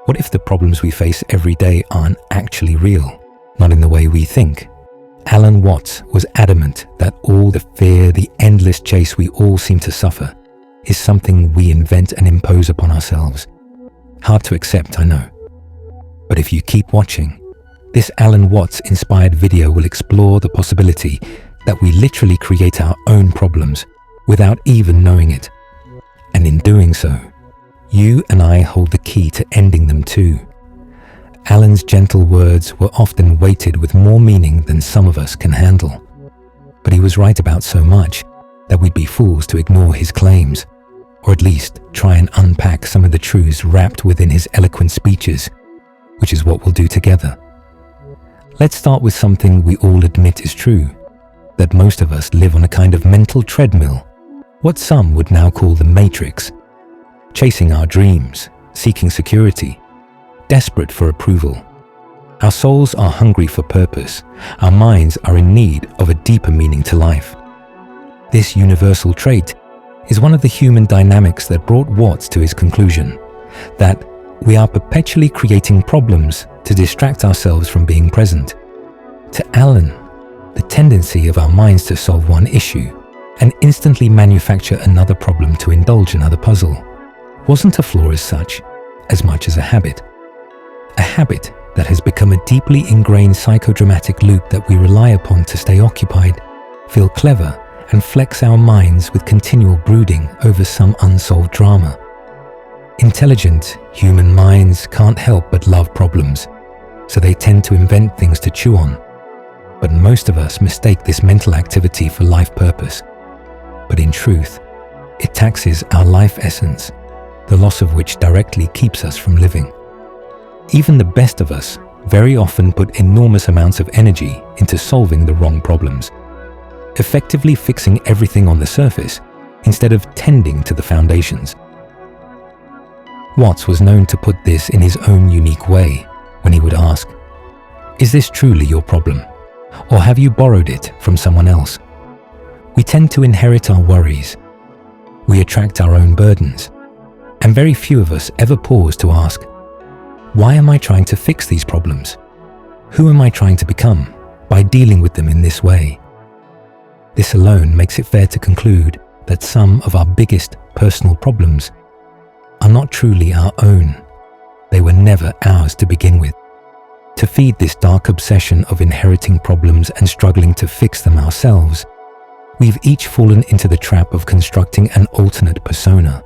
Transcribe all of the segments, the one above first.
What if the problems we face every day aren't actually real, not in the way we think? Alan Watts was adamant that all the fear, the endless chase we all seem to suffer, is something we invent and impose upon ourselves. Hard to accept, I know. But if you keep watching, this Alan Watts-inspired video will explore the possibility that we literally create our own problems without even knowing it. And in doing so, you and I hold the key to ending them too. Alan's gentle words were often weighted with more meaning than some of us can handle. But he was right about so much that we'd be fools to ignore his claims, or at least try and unpack some of the truths wrapped within his eloquent speeches, which is what we'll do together. Let's start with something we all admit is true, that most of us live on a kind of mental treadmill, what some would now call the Matrix, chasing our dreams, seeking security, desperate for approval. Our souls are hungry for purpose. Our minds are in need of a deeper meaning to life. This universal trait is one of the human dynamics that brought Watts to his conclusion that we are perpetually creating problems to distract ourselves from being present. To Alan, the tendency of our minds to solve one issue and instantly manufacture another problem to indulge another puzzle wasn't a flaw as much as a habit. A habit that has become a deeply ingrained psychodramatic loop that we rely upon to stay occupied, feel clever, and flex our minds with continual brooding over some unsolved drama. Intelligent human minds can't help but love problems, so they tend to invent things to chew on. But most of us mistake this mental activity for life purpose. But in truth, it taxes our life essence, the loss of which directly keeps us from living. Even the best of us very often put enormous amounts of energy into solving the wrong problems, effectively fixing everything on the surface instead of tending to the foundations. Watts was known to put this in his own unique way when he would ask, "Is this truly your problem? Or have you borrowed it from someone else?" We tend to inherit our worries. We attract our own burdens. And very few of us ever pause to ask, why am I trying to fix these problems? Who am I trying to become by dealing with them in this way? This alone makes it fair to conclude that some of our biggest personal problems are not truly our own. They were never ours to begin with. To feed this dark obsession of inheriting problems and struggling to fix them ourselves, we've each fallen into the trap of constructing an alternate persona,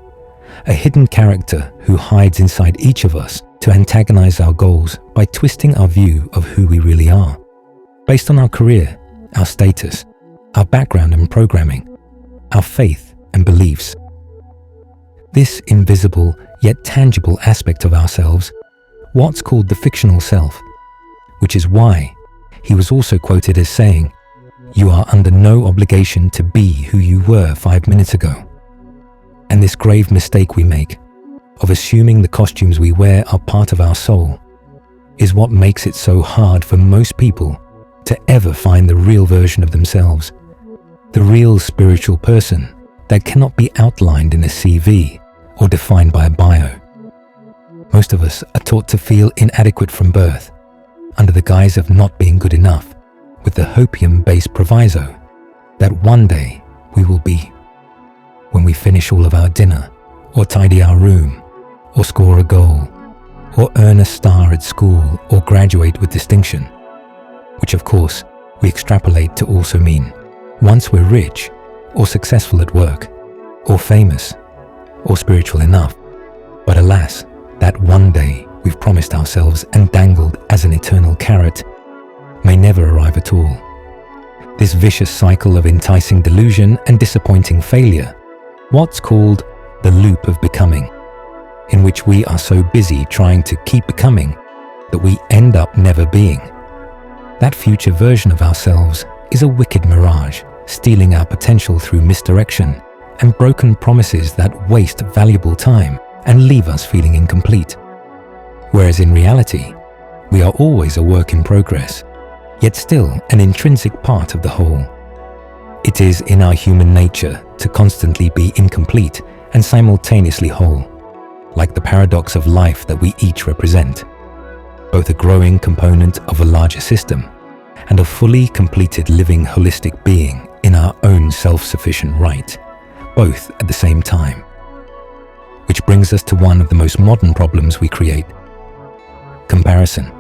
a hidden character who hides inside each of us to antagonize our goals by twisting our view of who we really are, based on our career, our status, our background and programming, our faith and beliefs. This invisible yet tangible aspect of ourselves, Watts called the fictional self, which is why he was also quoted as saying, "You are under no obligation to be who you were 5 minutes ago." And this grave mistake we make of assuming the costumes we wear are part of our soul is what makes it so hard for most people to ever find the real version of themselves, the real spiritual person that cannot be outlined in a CV or defined by a bio. Most of us are taught to feel inadequate from birth, under the guise of not being good enough, with the hopium-based proviso that one day we will be. When we finish all of our dinner, or tidy our room, or score a goal, or earn a star at school, or graduate with distinction, which of course we extrapolate to also mean once we're rich, or successful at work, or famous, or spiritual enough. But alas, that one day we've promised ourselves and dangled as an eternal carrot may never arrive at all. This vicious cycle of enticing delusion and disappointing failure, Watts called the loop of becoming, in which we are so busy trying to keep becoming that we end up never being. That future version of ourselves is a wicked mirage, stealing our potential through misdirection and broken promises that waste valuable time and leave us feeling incomplete. Whereas in reality, we are always a work in progress, yet still an intrinsic part of the whole. It is in our human nature to constantly be incomplete and simultaneously whole, like the paradox of life that we each represent, both a growing component of a larger system and a fully completed living holistic being in our own self-sufficient right, both at the same time. Which brings us to one of the most modern problems we create: comparison.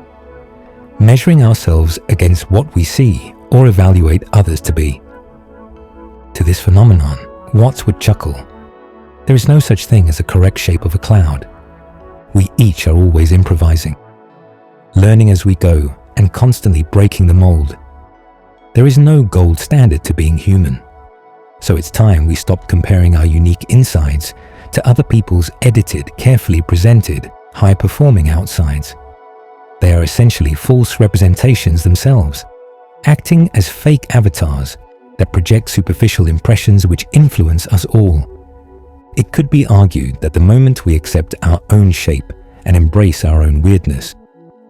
Measuring ourselves against what we see or evaluate others to be. To this phenomenon, Watts would chuckle. There is no such thing as a correct shape of a cloud. We each are always improvising, learning as we go and constantly breaking the mold. There is no gold standard to being human. So it's time we stopped comparing our unique insides to other people's edited, carefully presented, high-performing outsides. They are essentially false representations themselves, acting as fake avatars that project superficial impressions which influence us all. It could be argued that the moment we accept our own shape and embrace our own weirdness,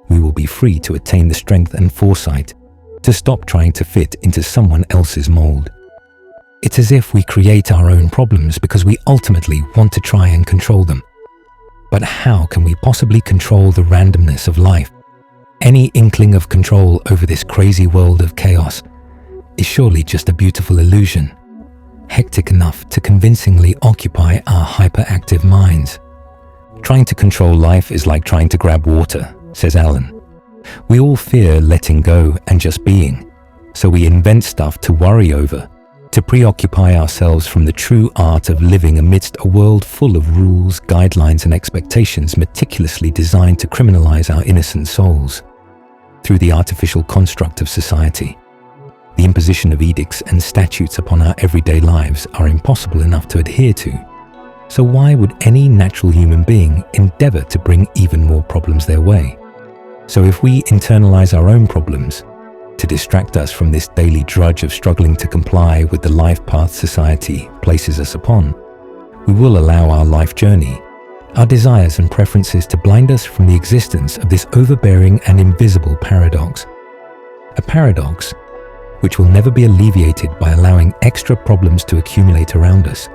we will be free to attain the strength and foresight to stop trying to fit into someone else's mold. It's as if we create our own problems because we ultimately want to try and control them. But how can we possibly control the randomness of life? Any inkling of control over this crazy world of chaos is surely just a beautiful illusion, hectic enough to convincingly occupy our hyperactive minds. Trying to control life is like trying to grab water, says Alan. We all fear letting go and just being, so we invent stuff to worry over, to preoccupy ourselves from the true art of living amidst a world full of rules, guidelines, and expectations meticulously designed to criminalize our innocent souls. Through the artificial construct of society, the imposition of edicts and statutes upon our everyday lives are impossible enough to adhere to. So why would any natural human being endeavor to bring even more problems their way? So if we internalize our own problems to distract us from this daily drudge of struggling to comply with the life path society places us upon, we will allow our life journey, our desires and preferences to blind us from the existence of this overbearing and invisible paradox. A paradox which will never be alleviated by allowing extra problems to accumulate around us,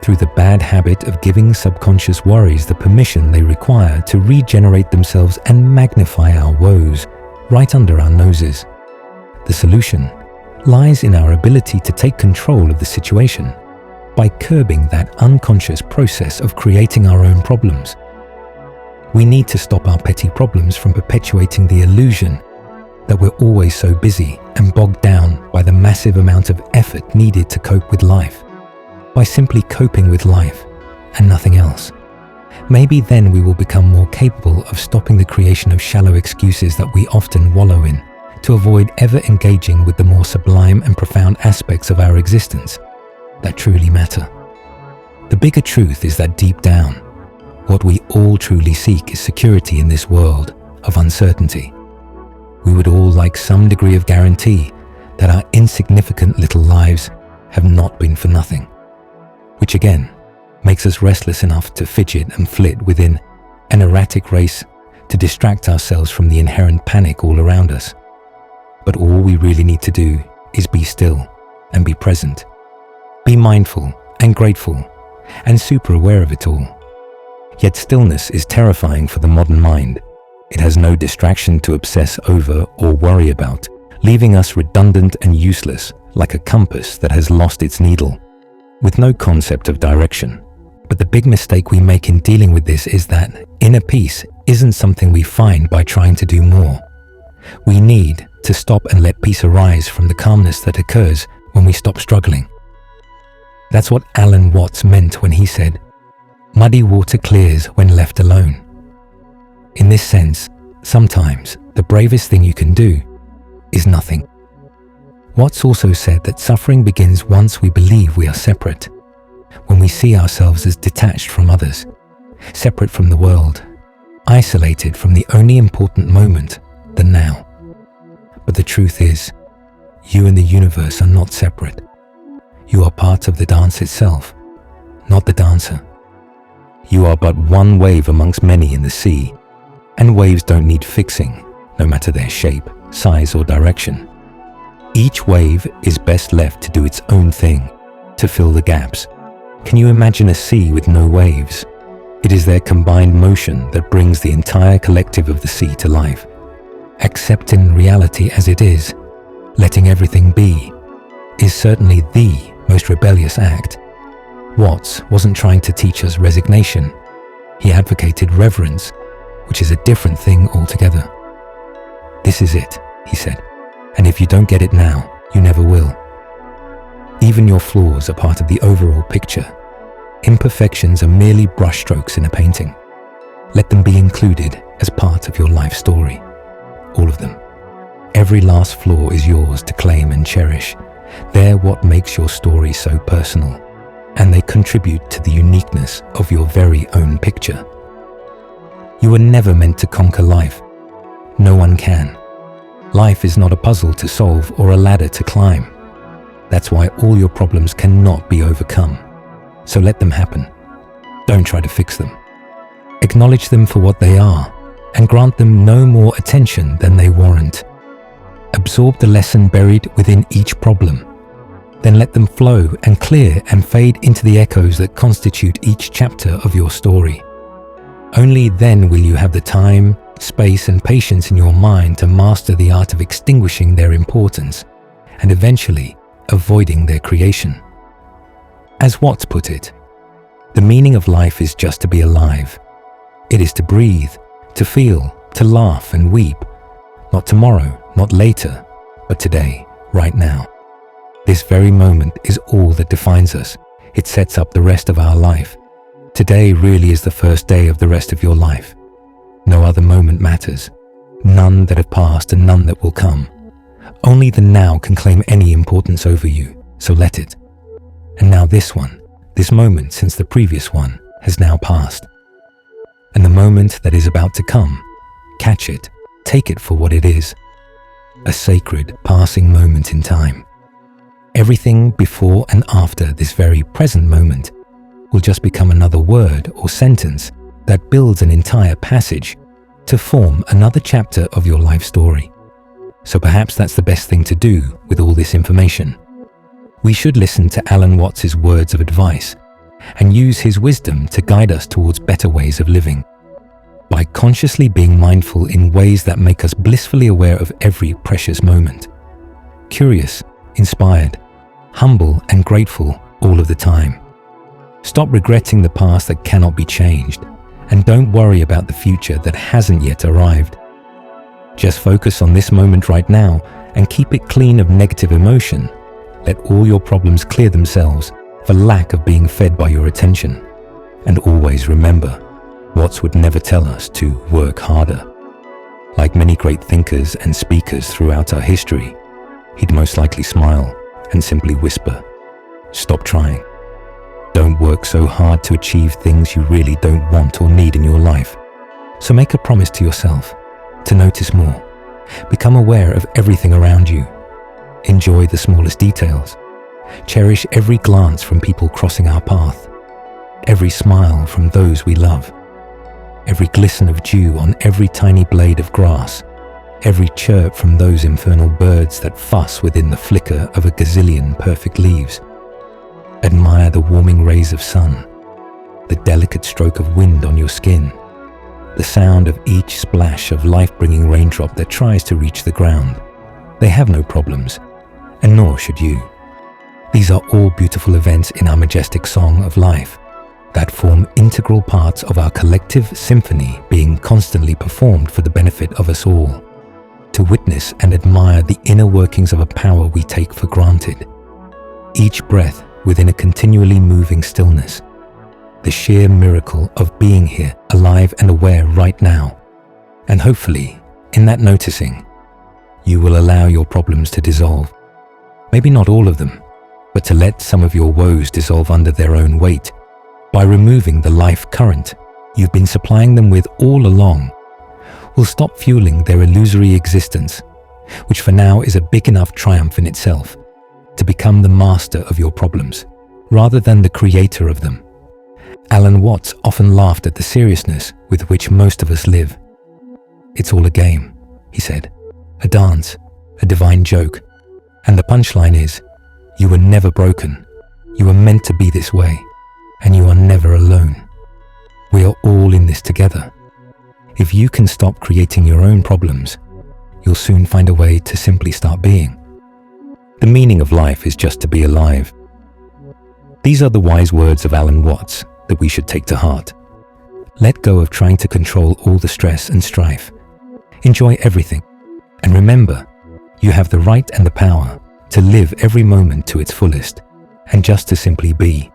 through the bad habit of giving subconscious worries the permission they require to regenerate themselves and magnify our woes right under our noses. The solution lies in our ability to take control of the situation by curbing that unconscious process of creating our own problems. We need to stop our petty problems from perpetuating the illusion that we're always so busy and bogged down by the massive amount of effort needed to cope with life, by simply coping with life and nothing else. Maybe then we will become more capable of stopping the creation of shallow excuses that we often wallow in, to avoid ever engaging with the more sublime and profound aspects of our existence that truly matter. The bigger truth is that deep down, what we all truly seek is security in this world of uncertainty. We would all like some degree of guarantee that our insignificant little lives have not been for nothing, which again makes us restless enough to fidget and flit within an erratic race to distract ourselves from the inherent panic all around us. But all we really need to do is be still and be present, be mindful and grateful and super aware of it all. Yet stillness is terrifying for the modern mind. It has no distraction to obsess over or worry about, leaving us redundant and useless like a compass that has lost its needle, with no concept of direction. But the big mistake we make in dealing with this is that inner peace isn't something we find by trying to do more. We need to stop and let peace arise from the calmness that occurs when we stop struggling. That's what Alan Watts meant when he said, "Muddy water clears when left alone." In this sense, sometimes the bravest thing you can do is nothing. Watts also said that suffering begins once we believe we are separate, when we see ourselves as detached from others, separate from the world, isolated from the only important moment, the now. But the truth is, you and the universe are not separate. You are part of the dance itself, not the dancer. You are but one wave amongst many in the sea, and waves don't need fixing, no matter their shape, size, or direction. Each wave is best left to do its own thing, to fill the gaps. Can you imagine a sea with no waves? It is their combined motion that brings the entire collective of the sea to life. Accepting reality as it is, letting everything be, is certainly the most rebellious act. Watts wasn't trying to teach us resignation. He advocated reverence, which is a different thing altogether. "This is it," he said, "and if you don't get it now, you never will. Even your flaws are part of the overall picture. Imperfections are merely brushstrokes in a painting. Let them be included as part of your life story. All of them. Every last flaw is yours to claim and cherish. They're what makes your story so personal, and they contribute to the uniqueness of your very own picture. You were never meant to conquer life. No one can. Life is not a puzzle to solve or a ladder to climb. That's why all your problems cannot be overcome. So let them happen. Don't try to fix them. Acknowledge them for what they are, and grant them no more attention than they warrant. Absorb the lesson buried within each problem. Then let them flow and clear and fade into the echoes that constitute each chapter of your story. Only then will you have the time, space, and patience in your mind to master the art of extinguishing their importance, and eventually avoiding their creation. As Watts put it, the meaning of life is just to be alive. It is to breathe, to feel, to laugh and weep. Not tomorrow, not later, but today, right now. This very moment is all that defines us. It sets up the rest of our life. Today really is the first day of the rest of your life. No other moment matters. None that have passed and none that will come. Only the now can claim any importance over you, so let it. And now this one, this moment since the previous one, has now passed. And the moment that is about to come, catch it, take it for what it is. A sacred, passing moment in time. Everything before and after this very present moment will just become another word or sentence that builds an entire passage to form another chapter of your life story. So perhaps that's the best thing to do with all this information. We should listen to Alan Watts' words of advice and use his wisdom to guide us towards better ways of living. By consciously being mindful in ways that make us blissfully aware of every precious moment. Curious, inspired, humble and grateful all of the time. Stop regretting the past that cannot be changed, and don't worry about the future that hasn't yet arrived. Just focus on this moment right now and keep it clean of negative emotion. Let all your problems clear themselves for lack of being fed by your attention. And always remember, Watts would never tell us to work harder. Like many great thinkers and speakers throughout our history, he'd most likely smile and simply whisper, "Stop trying. Don't work so hard to achieve things you really don't want or need in your life. So make a promise to yourself to notice more. Become aware of everything around you. Enjoy the smallest details. Cherish every glance from people crossing our path. Every smile from those we love. Every glisten of dew on every tiny blade of grass. Every chirp from those infernal birds that fuss within the flicker of a gazillion perfect leaves. Admire the warming rays of sun, the delicate stroke of wind on your skin, the sound of each splash of life-bringing raindrop that tries to reach the ground. They have no problems, and nor should you. These are all beautiful events in our majestic song of life that form integral parts of our collective symphony being constantly performed for the benefit of us all. To witness and admire the inner workings of a power we take for granted. Each breath within a continually moving stillness. The sheer miracle of being here, alive and aware right now. And hopefully, in that noticing, you will allow your problems to dissolve. Maybe not all of them, but to let some of your woes dissolve under their own weight by removing the life current you've been supplying them with all along. Will stop fueling their illusory existence, which for now is a big enough triumph in itself, to become the master of your problems, rather than the creator of them. Alan Watts often laughed at the seriousness with which most of us live. "It's all a game," he said, "a dance, a divine joke. And the punchline is, you were never broken. You were meant to be this way, and you are never alone." We are all in this together. If you can stop creating your own problems, you'll soon find a way to simply start being. The meaning of life is just to be alive. These are the wise words of Alan Watts that we should take to heart. Let go of trying to control all the stress and strife. Enjoy everything. And remember, you have the right and the power to live every moment to its fullest and just to simply be.